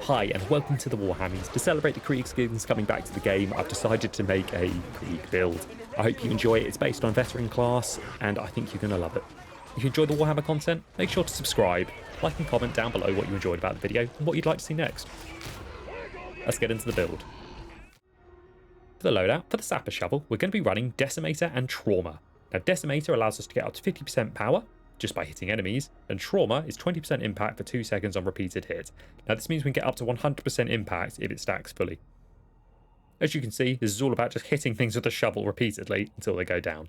Hi and welcome to the Warhammers. To celebrate the Krieg skins coming back to the game, I've decided to make a Krieg build. I hope you enjoy it. It's based on Veteran class and I think you're going to love it. If you enjoy the Warhammer content, make sure to subscribe, like and comment down below what you enjoyed about the video and what you'd like to see next. Let's get into the build. For the loadout, for the Sapper Shovel, we're going to be running Decimator and Trauma. Now Decimator allows us to get up to 50% power just by hitting enemies, and Trauma is 20% impact for 2 seconds on repeated hit. Now this means we can get up to 100% impact if it stacks fully. As you can see, this is all about just hitting things with a shovel repeatedly until they go down.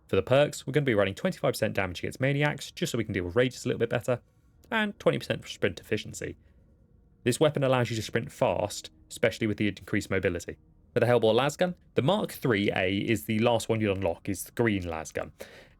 For the perks, we're going to be running 25% damage against maniacs, just so we can deal with rages a little bit better, and 20% sprint efficiency. This weapon allows you to sprint fast, especially with the increased mobility. For the Helbore Lasgun, the Mark 3A is the last one you unlock, is the green Lasgun.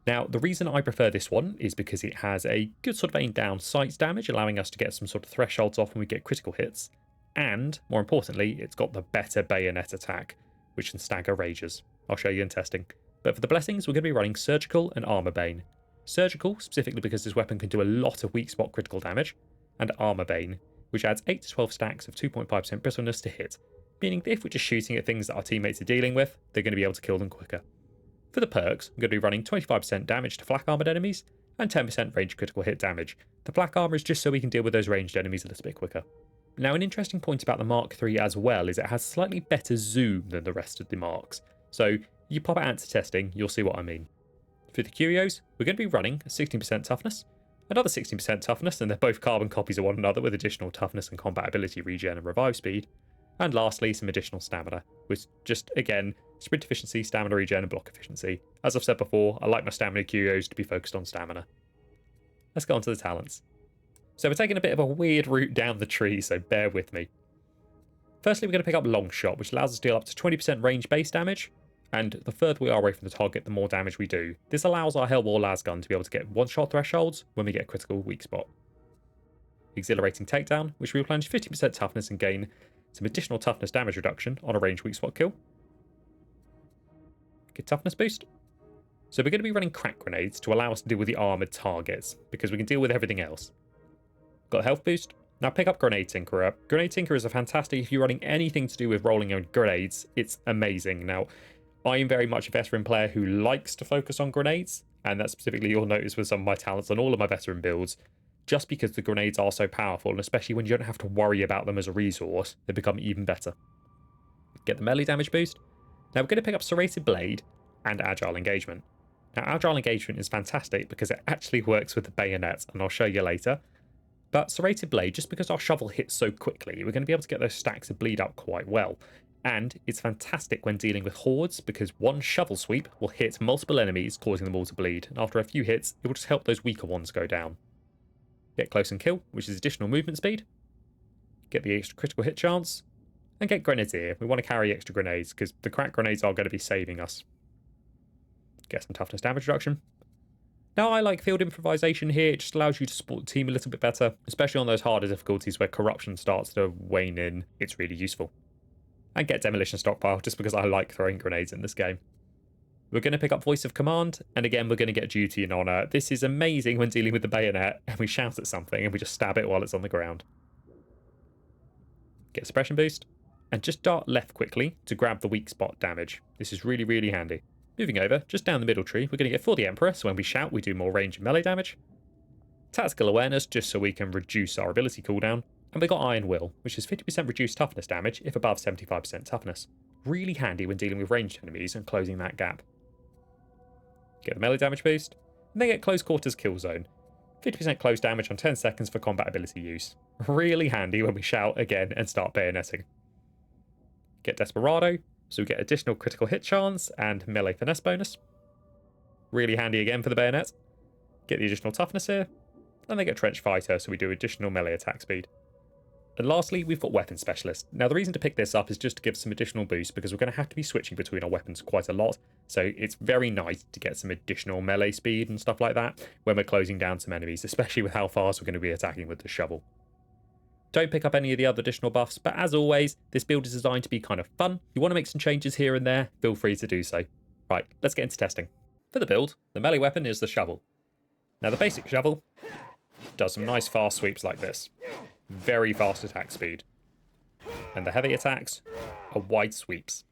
Now, the reason I prefer this one is because it has a good sort of aim down sights damage, allowing us to get some sort of thresholds off when we get critical hits. And, more importantly, it's got the better bayonet attack, which can stagger rages. I'll show you in testing. But for the blessings, we're going to be running Surgical and Armor Bane. Surgical, specifically because this weapon can do a lot of weak spot critical damage, and Armor Bane, which adds 8 to 12 stacks of 2.5% brittleness to hit, meaning that if we're just shooting at things that our teammates are dealing with, they're going to be able to kill them quicker. For the perks, I'm going to be running 25% damage to flak armored enemies and 10% range critical hit damage. The flak armor is just so we can deal with those ranged enemies a little bit quicker. Now, an interesting point about the Mark III as well is it has slightly better zoom than the rest of the marks. So you pop it out to testing, you'll see what I mean. For the curios, we're going to be running 16% toughness, another 16% toughness, and they're both carbon copies of one another with additional toughness and combat ability regen and revive speed. And lastly, some additional stamina, which just, again, sprint efficiency, stamina regen, and block efficiency. As I've said before, I like my stamina curios to be focused on stamina. Let's go on to the talents. So we're taking a bit of a weird route down the tree, so bear with me. Firstly, we're going to pick up Long Shot, which allows us to deal up to 20% range base damage, and the further we are away from the target, the more damage we do. This allows our Helbore Lasgun to be able to get one-shot thresholds when we get a critical weak spot. Exhilarating Takedown, which will replenish 50% toughness and gain some additional toughness damage reduction on a ranged weak spot kill. Get toughness boost. So we're going to be running crack grenades to allow us to deal with the armoured targets, because we can deal with everything else. Got a health boost. Now pick up Grenade Tinkerer. Grenade Tinkerer is a fantastic, if you're running anything to do with rolling your grenades, it's amazing. Now, I am very much a veteran player who likes to focus on grenades, and that's specifically you'll notice with some of my talents on all of my veteran builds. Just because the grenades are so powerful, and especially when you don't have to worry about them as a resource, they become even better. Get the melee damage boost. Now we're going to pick up Serrated Blade and Agile Engagement. Now Agile Engagement is fantastic because it actually works with the bayonet, and I'll show you later. But Serrated Blade, just because our shovel hits so quickly, we're going to be able to get those stacks of bleed up quite well. And it's fantastic when dealing with hordes, because one shovel sweep will hit multiple enemies, causing them all to bleed. And after a few hits, it will just help those weaker ones go down. Get Close and Kill, which is additional movement speed. Get the extra critical hit chance. And get Grenadier. We want to carry extra grenades, because the crack grenades are going to be saving us. Get some toughness damage reduction. Now I like field improvisation here. It just allows you to support the team a little bit better, especially on those harder difficulties where corruption starts to wane in. It's really useful. And get Demolition Stockpile, just because I like throwing grenades in this game. We're going to pick up Voice of Command, and again we're going to get Duty and Honour. This is amazing when dealing with the bayonet, and we shout at something and we just stab it while it's on the ground. Get Suppression Boost, and just dart left quickly to grab the weak spot damage. This is really, really handy. Moving over, just down the middle tree, we're going to get For the Emperor, so when we shout we do more range and melee damage. Tactical Awareness, just so we can reduce our ability cooldown. And we got Iron Will, which is 50% reduced toughness damage if above 75% toughness. Really handy when dealing with ranged enemies and closing that gap. Get the melee damage boost, and then get Close Quarters Kill Zone. 50% close damage on 10 seconds for combat ability use. Really handy when we shout again and start bayoneting. Get Desperado, so we get additional critical hit chance and melee finesse bonus. Really handy again for the bayonet. Get the additional toughness here, and then get Trench Fighter, so we do additional melee attack speed. And lastly, we've got Weapon Specialist. Now the reason to pick this up is just to give some additional boost, because we're going to have to be switching between our weapons quite a lot. So it's very nice to get some additional melee speed and stuff like that when we're closing down some enemies, especially with how fast we're going to be attacking with the shovel. Don't pick up any of the other additional buffs, but as always, this build is designed to be kind of fun. If you want to make some changes here and there, feel free to do so. Right, let's get into testing. For the build, the melee weapon is the shovel. Now the basic shovel does some nice fast sweeps like this. very fast attack speed. And the heavy attacks are wide sweeps.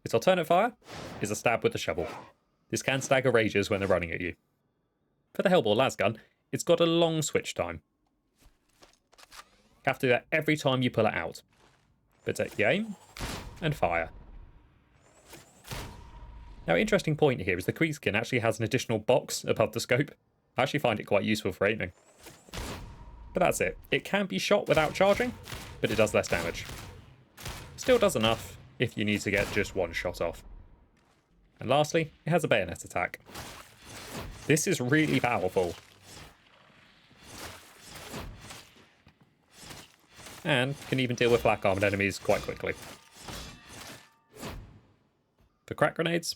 Its alternate fire is a stab with the shovel. This can stagger rages when they're running at you. For the Helbore Lasgun, it's got a long switch time. You have to do that every time you pull it out. Protect the aim and fire. Now, interesting point here is the Krieg skin actually has an additional box above the scope. I actually find it quite useful for aiming. But that's it. It can be shot without charging, but it does less damage. Still does enough if you need to get just one shot off. And lastly, it has a bayonet attack. This is really powerful. And can even deal with black armored enemies quite quickly. For crack grenades,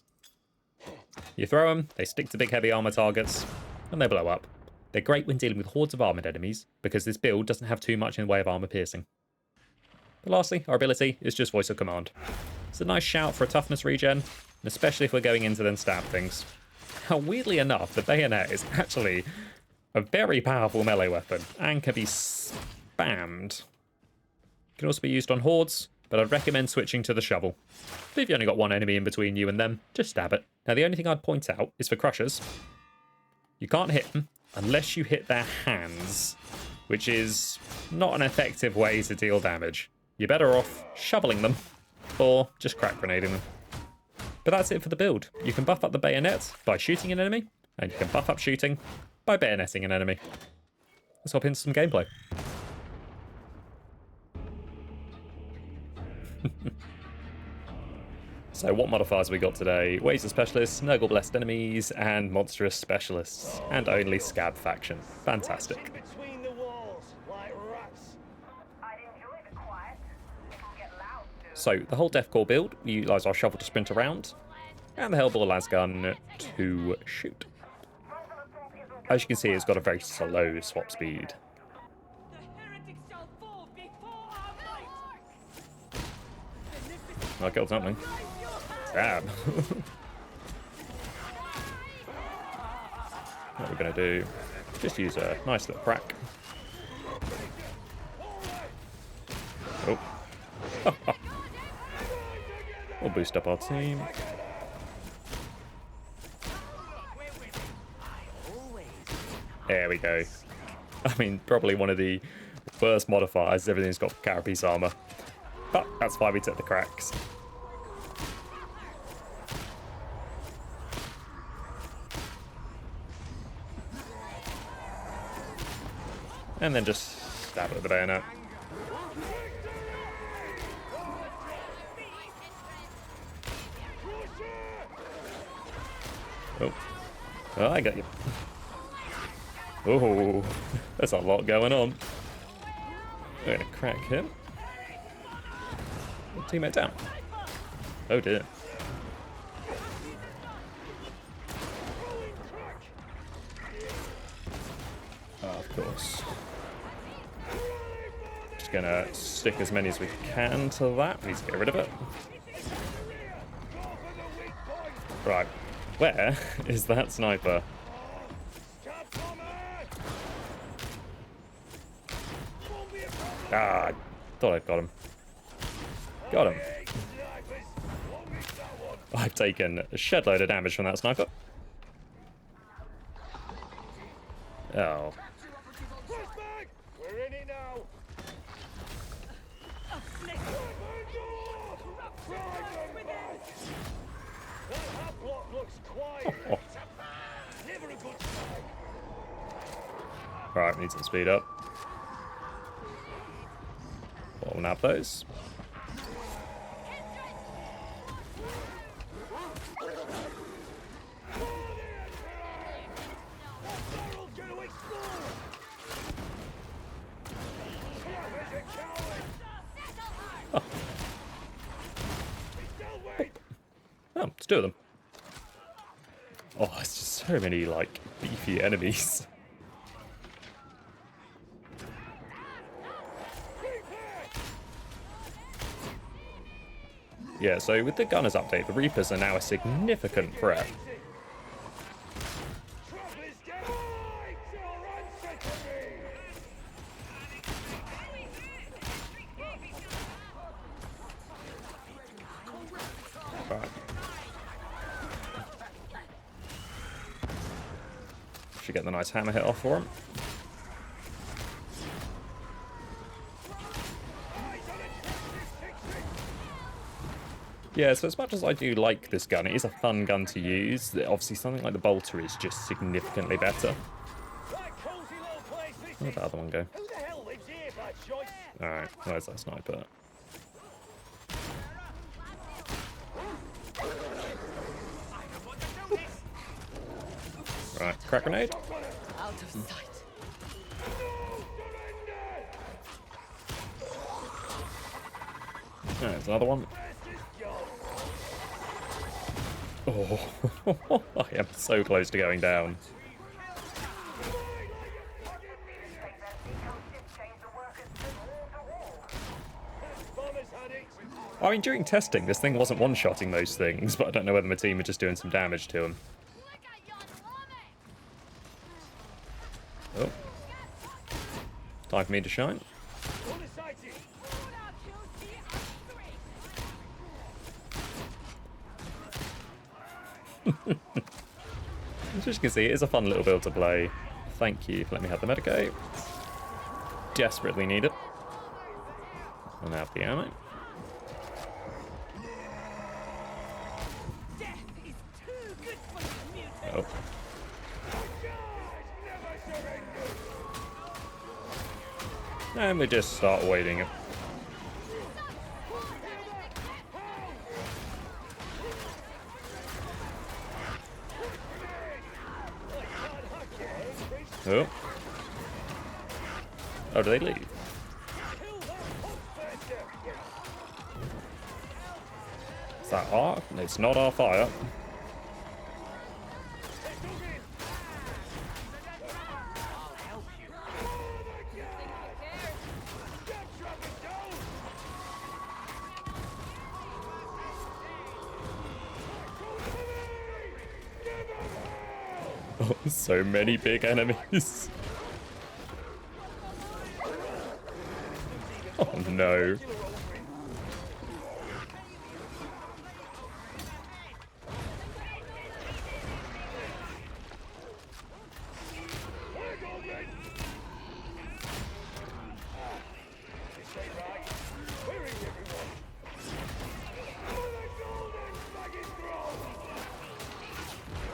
you throw them, they stick to big heavy armor targets, and they blow up. They're great when dealing with hordes of armored enemies, because this build doesn't have too much in the way of armor piercing. But lastly, our ability is just voice of command. It's a nice shout for a toughness regen, and especially if we're going in to then stab things. Now, weirdly enough, the bayonet is actually a very powerful melee weapon, and can be spammed. It can also be used on hordes, but I'd recommend switching to the shovel. But if you only got one enemy in between you and them, just stab it. Now, the only thing I'd point out is for crushers, you can't hit them unless you hit their hands, which is not an effective way to deal damage. You're better off shoveling them or just crack grenading them. But that's it for the build. You can buff up the bayonet by shooting an enemy, and you can buff up shooting by bayoneting an enemy. Let's hop into some gameplay. So what modifiers we got today? Waves of Specialists, Nurgle Blessed Enemies, and Monstrous Specialists. And only Scab Faction. Fantastic. So the whole Deathcore build, we utilise our shovel to sprint around, and the Helbore Lasgun to shoot. As you can see, it's got a very slow swap speed. I killed something. Stab. What we're going to do, just use a nice little crack. Oh. We'll boost up our team. There we go. I mean, probably one of the worst modifiers. Everything's got carapace armor. But that's why we took the cracks. And then just stab it with the bayonet. Oh. Oh, I got you. Oh, there's a lot going on. We're gonna crack him. Teammate down. Oh dear. Of course. Just gonna stick as many as we can to that. We need to get rid of it. Right. Where is that sniper? Ah, I thought I'd got him. Got him. I've taken a shed load of damage from that sniper. Oh. We're in it now. That block looks quiet. Never a good sign. Right, we need some speed up. We'll nab those. Oh, let's do them. Oh, it's just so many, like, beefy enemies. Yeah, so with the Gunners update, the Reapers are now a significant threat. Should get the nice hammer hit off for him. Yeah, so as much as I do like this gun, it is a fun gun to use. Obviously, something like the bolter is just significantly better. Where'd that other one go? Alright, where's that sniper? Right, crack grenade. Out of sight. There's another one. Oh, I am so close to going down. I mean, during testing, this thing wasn't one-shotting most things, but I don't know whether my team are just doing some damage to him. Oh. Time for me to shine. As you can see, it is a fun little build to play. Thank you for letting me have the Medicaid. Desperately need it. And now the ammo. Oh. And we just start waiting. Oh. Oh, do they leave? Is that our? It's not our fire. Oh, so many big enemies. Oh no.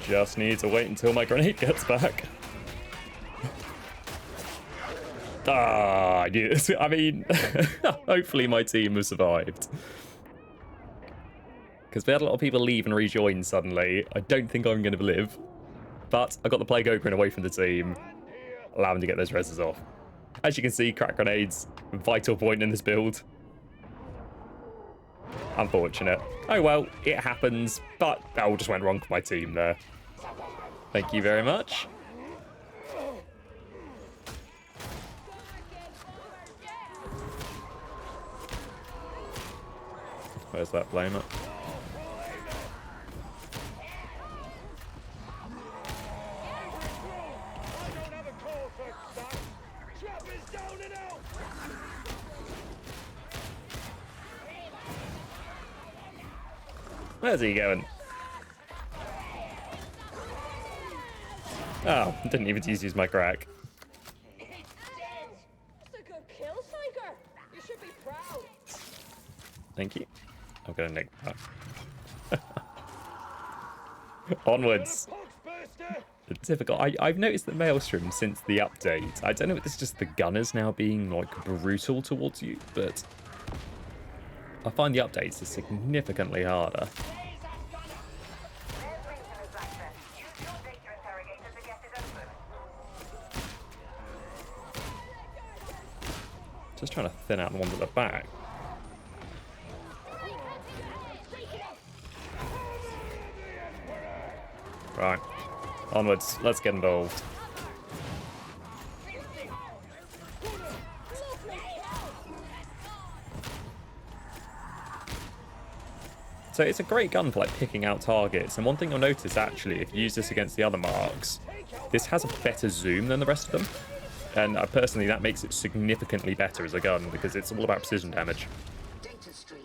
Just need to wait until my grenade gets back. Yes. I mean, hopefully my team has survived. Because we had a lot of people leave and rejoin suddenly. I don't think I'm going to live. But I got the Plague Ogre away from the team. Allow him to get those reses off. As you can see, crack grenades, vital point in this build. Unfortunate. Oh well, it happens, but that all just went wrong for my team there. Thank you very much. Where's that flamer? Where's he going? Oh, didn't even use my crack. It's dead. That's a good kill, Psyker. You should be proud. Thank you. I'm gonna nick that. Onwards. It's difficult. I've noticed that Maelstrom since the update. I don't know if it's just the gunners now being like brutal towards you, but I find the updates are significantly harder. Just trying to thin out the ones at the back. Right. Onwards. Let's get involved. So it's a great gun for like picking out targets, and one thing you'll notice actually, if you use this against the other marks, this has a better zoom than the rest of them. And personally, that makes it significantly better as a gun because it's all about precision damage. Data stream.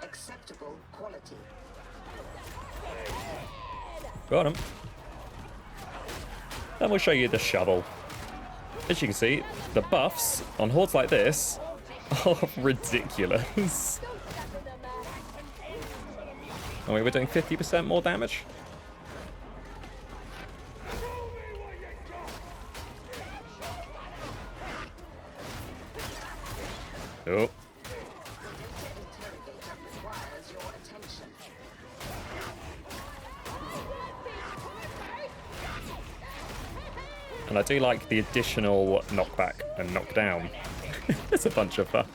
Acceptable quality. Got him. Then we'll show you the shovel. As you can see, the buffs on hordes like this are ridiculous. I mean, we're doing 50% more damage. Oh. And I do like the additional knockback and knockdown. It's a bunch of fun.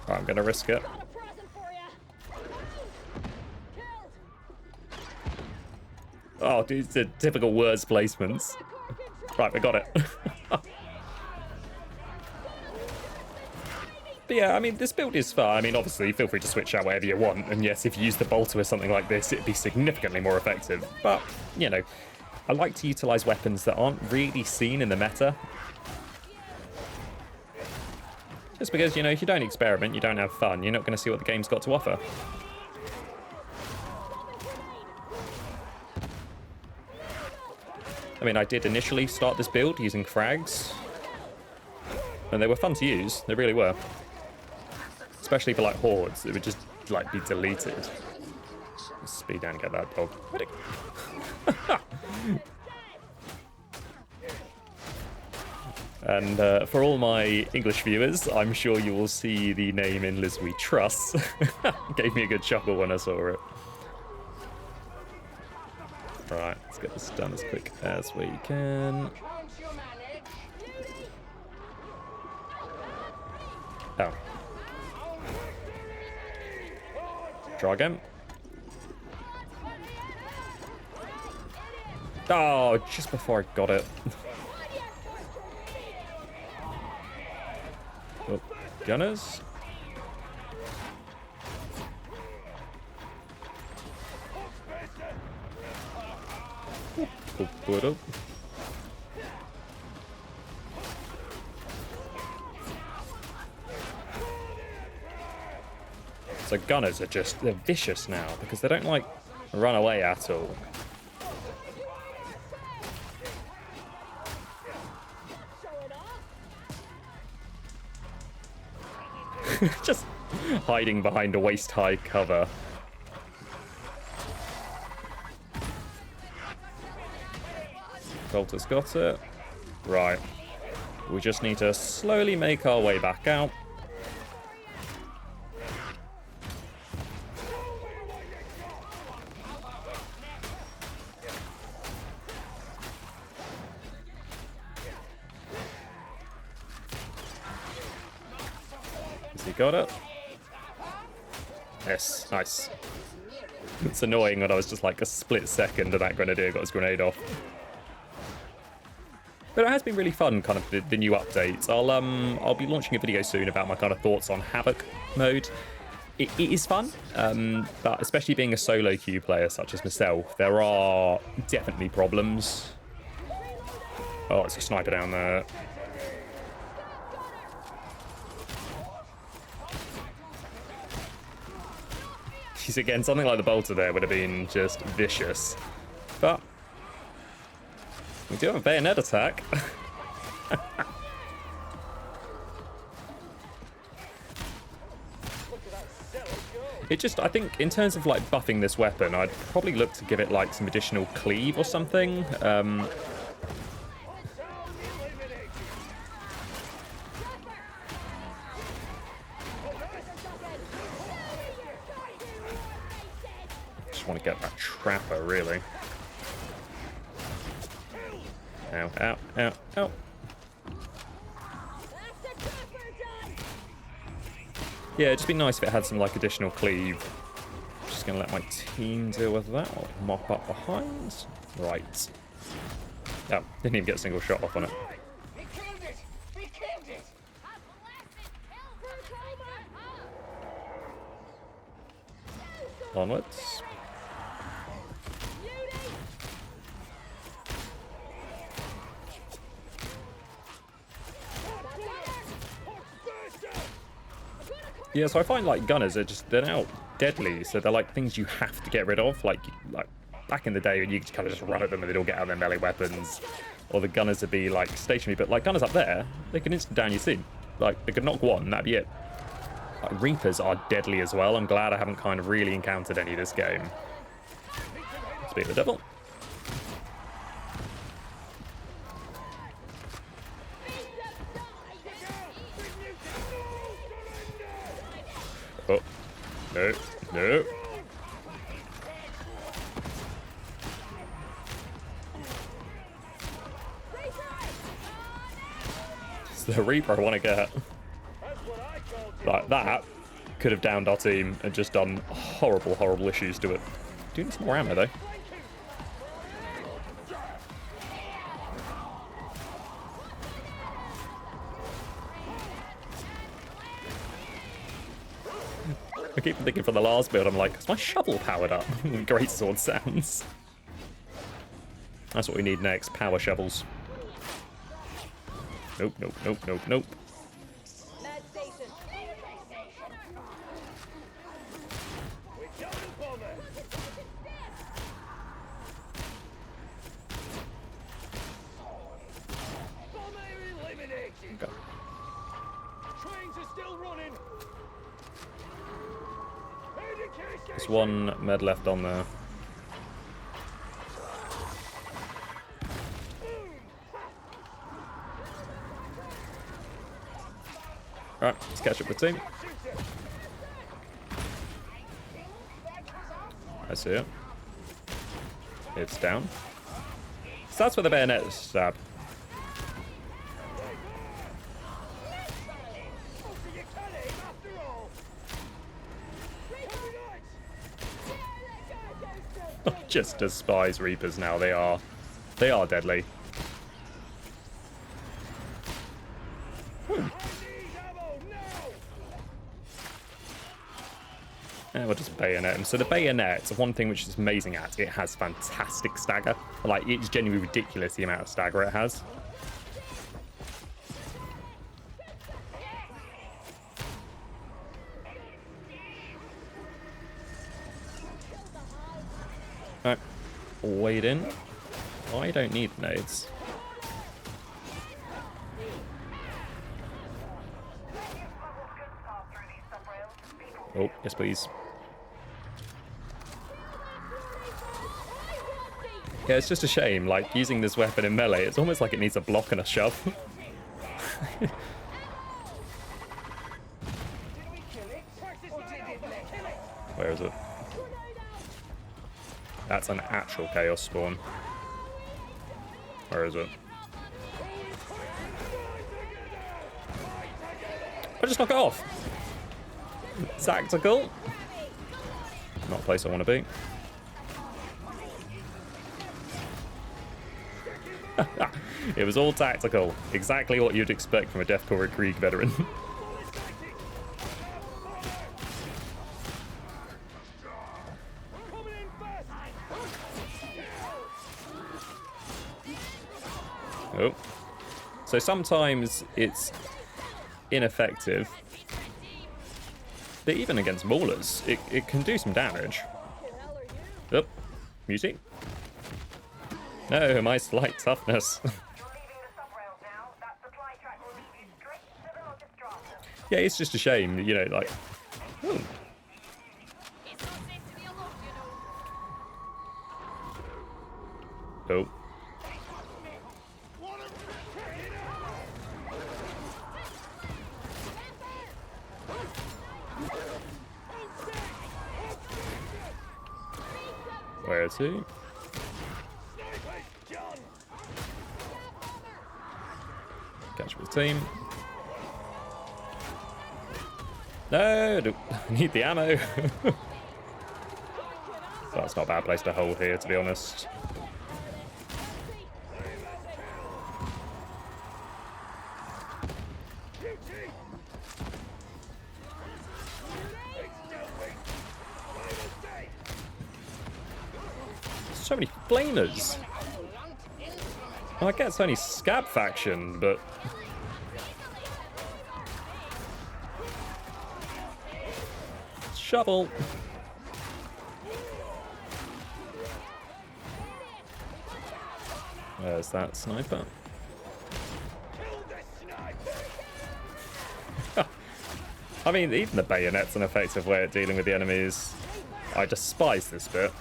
Right, I'm going to risk it. Oh, dude, it's a typical words placements. Right, we got it. But yeah, I mean, this build is fun. I mean, obviously, feel free to switch out whatever you want. And yes, if you use the bolter with something like this, it'd be significantly more effective. But, you know, I like to utilize weapons that aren't really seen in the meta. Just because, you know, if you don't experiment, you don't have fun. You're not going to see what the game's got to offer. I mean, I did initially start this build using frags. And they were fun to use. They really were. Especially for, like, hordes. It would just, like, be deleted. Speed down and get that dog. And for all my English viewers, I'm sure you will see the name in Liz we trust. Gave me a good chuckle when I saw it. Right, let's get this done as quick as we can. Oh. Try again. Oh, just before I got it. Oh, gunners. Put up. So gunners are just, they're vicious now because they don't like run away at all. Just hiding behind a waist-high cover. Bolter's got it. Right. We just need to slowly make our way back out. Has he got it? Yes, nice. It's annoying when I was just like a split second and that grenadier got his grenade off. But it has been really fun, kind of the new updates. I'll be launching a video soon about my kind of thoughts on Havoc mode. It is fun, but especially being a solo queue player such as myself, there are definitely problems. Oh, it's a sniper down there. Jeez, again, something like the bolter there would have been just vicious. But we do have a bayonet attack. It just, I think, in terms of, like, buffing this weapon, I'd probably look to give it, like, some additional cleave or something. Just want to get that trapper, really. Ow, ow, ow, ow. Yeah, it'd just be nice if it had some, like, additional cleave. Just gonna let my team deal with that. I'll mop up behind. Right. Oh, didn't even get a single shot off on it. We killed it! We killed it! Onwards. Yeah, so I find like gunners are just, they're now deadly, so they're like things you have to get rid of. Like back in the day when you could kind of just run at them and they'd all get out their melee weapons, or the gunners would be like stationary, but like gunners up there, they can instant down your team. Like they could knock one, that'd be it. Like Reapers are deadly as well. I'm glad I haven't kind of really encountered any this game. Speak of the devil. Oh, no, no. It's the Reaper I want to get. Like that could have downed our team and just done horrible, horrible issues to it. Do need some more ammo though. I keep thinking for the last build, I'm like, is my shovel powered up? Great sword sounds. That's what we need next, power shovels. Nope, nope, nope, nope, nope. Med station. We're down the bomber. Bomber eliminated. Okay. Trains are still running. There's one med left on there. Alright, let's catch up with the team. I see it. It's down. So that's where the bayonet stab. Just despise Reapers now. They are deadly. Yeah, we'll just bayonet him. So the bayonet, one thing which is amazing at, it has fantastic stagger. Like, it's genuinely ridiculous the amount of stagger it has. Alright, wade in. I don't need nades. Oh, yes please. Yeah, it's just a shame, like, using this weapon in melee, it's almost like it needs a block and a shove. Where is it? That's an actual chaos spawn. Where is it? I just knock it off. Tactical. Not a place I want to be. It was all tactical. Exactly what you'd expect from a Veteran Krieg veteran. Oh. So sometimes it's ineffective. But even against maulers, it can do some damage. Oh, music. No, my slight toughness. Yeah, it's just a shame, you know, like... Ooh. Oh. Where is he? Catch up with the team. No, I need the ammo. That's not a bad place to hold here, to be honest. So many flamers. Well, I guess it's only Scab faction, but shovel. There's that sniper. I mean, even the bayonet's an effective way of dealing with the enemies. I despise this bit.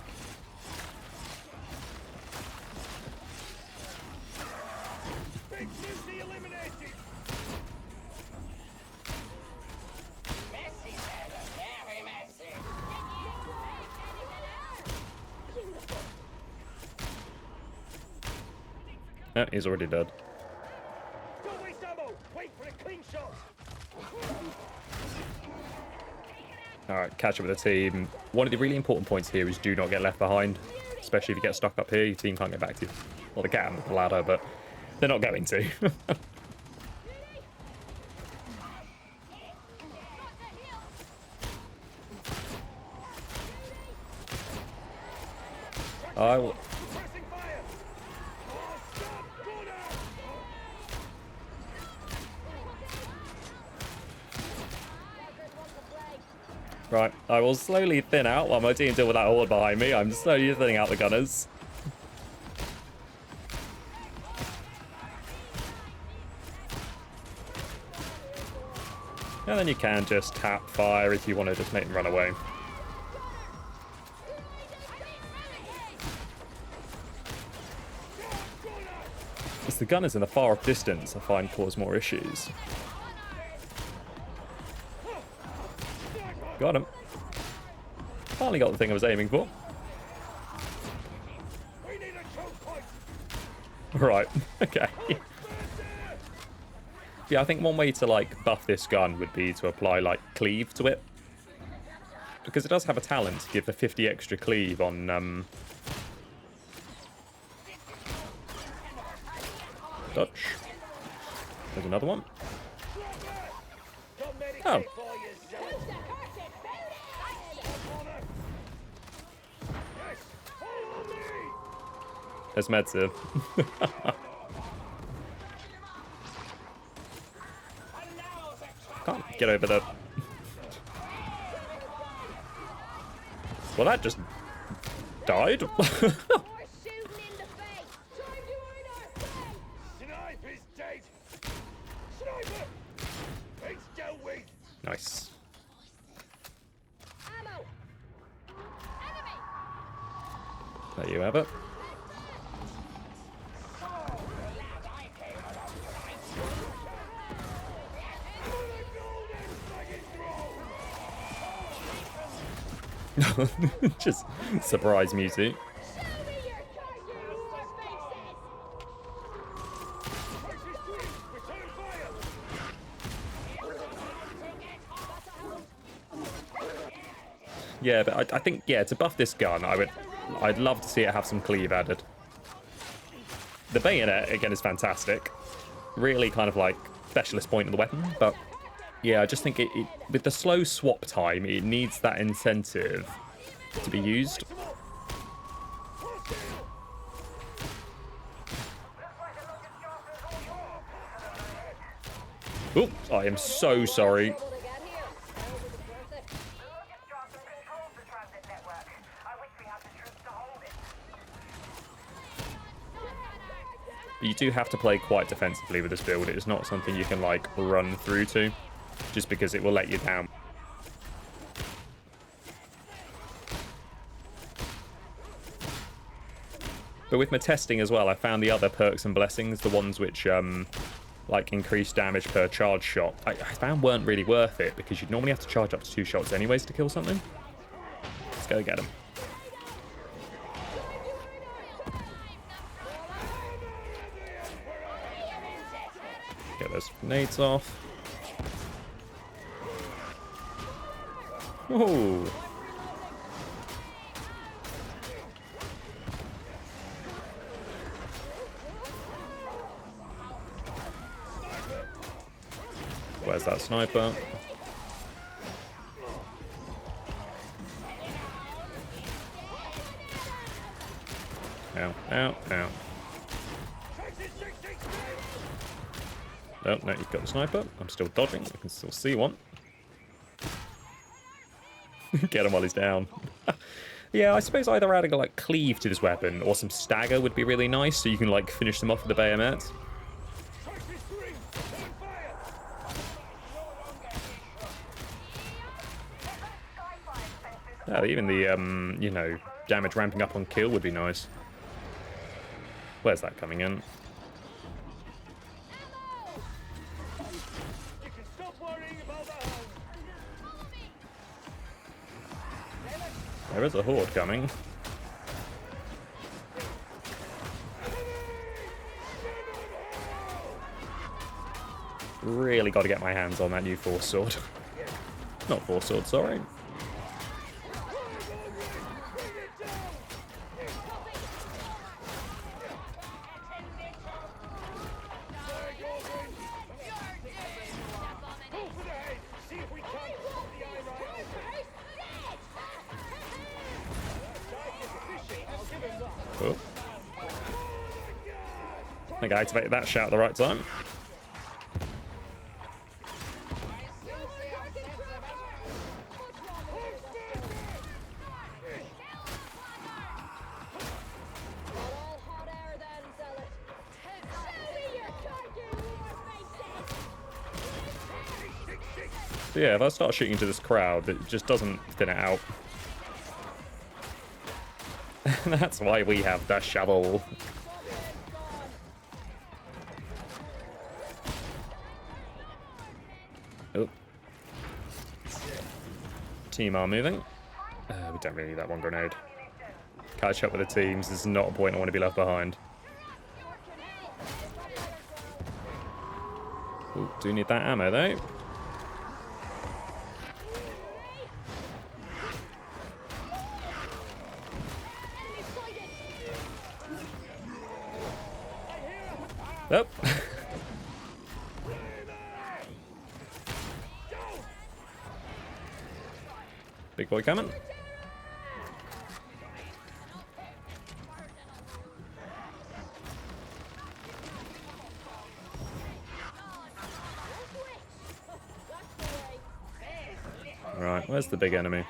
Oh, he's already dead. Don't waste ammo. Wait for a clean shot. Alright, catch up with the team. One of the really important points here is do not get left behind. Especially if you get stuck up here, your team can't get back to you. Well, they can with the ladder, but they're not going to. I will... Pressing fire. Oh, stop. Go now. Right, I will slowly thin out while my team deal with that horde behind me. I'm slowly thinning out the gunners. And then you can just tap fire if you want to just make them run away. It's the gunners in the far off distance I find cause more issues. Got him. Finally got the thing I was aiming for. We need a choke point. Right, okay. Yeah, I think one way to like buff this gun would be to apply like cleave to it. Because it does have a talent to give the 50 extra cleave on dodge. There's another one. Don't medicate Oh. for you, zealot. Yes, follow me. There's meds here. Can't get over the... Well, that just died. Snipe is dead. Sniper. It's dealt with. Nice. Ammo. Enemy. There you have it. Just surprise music. Show me your target, war faces. Prices three. Return fire. Yeah, but I think, yeah, to buff this gun, I'd love to see it have some cleave added. The bayonet, again, is fantastic. Really kind of like specialist point of the weapon, but yeah, I just think it with the slow swap time, it needs that incentive to be used. Oh, I am so sorry. What I got here? I hope it's worth it. Johnson controls the transit network. I wish we had the troops to hold it. You do have to play quite defensively with this build. It is not something you can like run through to, just because it will let you down. But with my testing as well, I found the other perks and blessings, the ones which like increased damage per charge shot, I found weren't really worth it, because you'd normally have to charge up to 2 shots anyways to kill something. Let's go get him. Get those grenades off. Ooh. Where's that sniper? Ow, ow, ow. Oh, no, you've got the sniper. I'm still dodging. I can still see one. Get him while he's down. Yeah, I suppose either adding a like cleave to this weapon or some stagger would be really nice, so you can like finish them off with the bayonet. Even the you know, damage ramping up on kill would be nice. Where's that coming in? You can stop worrying about the hound. There is a horde coming. Really got to get my hands on that new force sword. Not force sword, sorry. Oh. I think I activated that shout at the right time. So yeah, if I start shooting into this crowd, it just doesn't thin it out. That's why we have the shovel. Oh. Team are moving. We don't really need that one grenade. Catch up with the teams. This is not a point I want to be left behind. Ooh, do need that ammo though. Oh. Big boy coming. Right, where's the big enemy?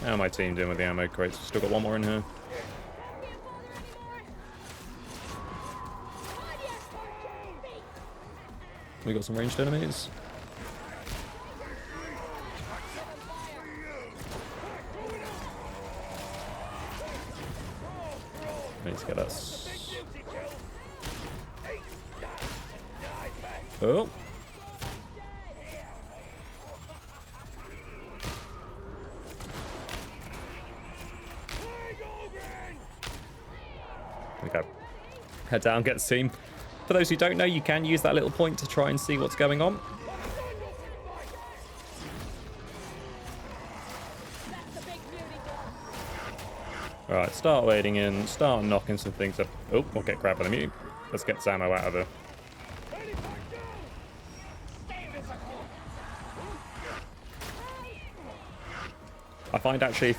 How my team doing with the ammo crates? Still got one more in here. We got some ranged enemies. Need to get us. Oh. Okay. Head down, get the team. For those who don't know, you can use that little point to try and see what's going on. Alright, start wading in, start knocking some things up. Oh, we'll get grabbed by the mute. Let's get some ammo out of her. I find actually,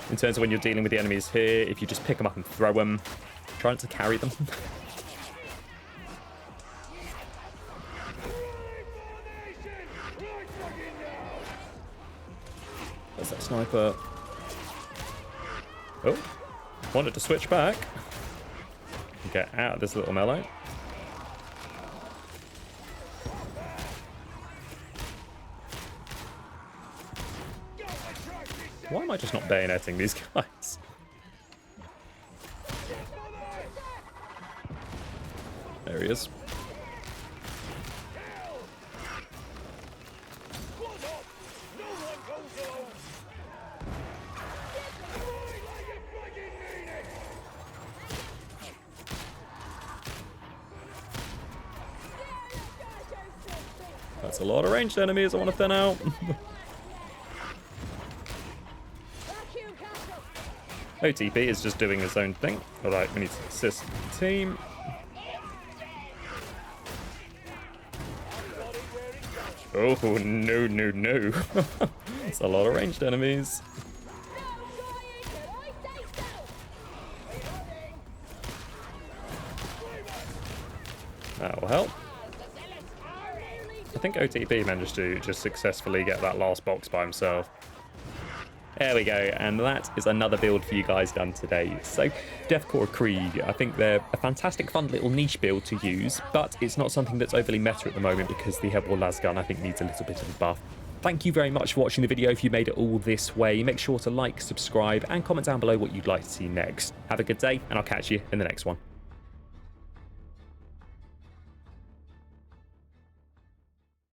in terms of when you're dealing with the enemies here, if you just pick them up and throw them, try not to carry them. There's that sniper. Oh, wanted to switch back. Get out of this little melee. Why am I just not bayoneting these guys? There he is. That's a lot of ranged enemies I want to thin out. OTP is just doing his own thing. Alright, we need to assist the team. Oh, no, no, no. It's a lot of ranged enemies. That will help. I think OTP managed to just successfully get that last box by himself. There we go, and that is another build for you guys done today. So, Deathcore Krieg, I think they're a fantastic, fun little niche build to use, but it's not something that's overly meta at the moment because the Helbore Lasgun, I think, needs a little bit of a buff. Thank you very much for watching the video. If you made it all this way, make sure to like, subscribe, and comment down below what you'd like to see next. Have a good day, and I'll catch you in the next one.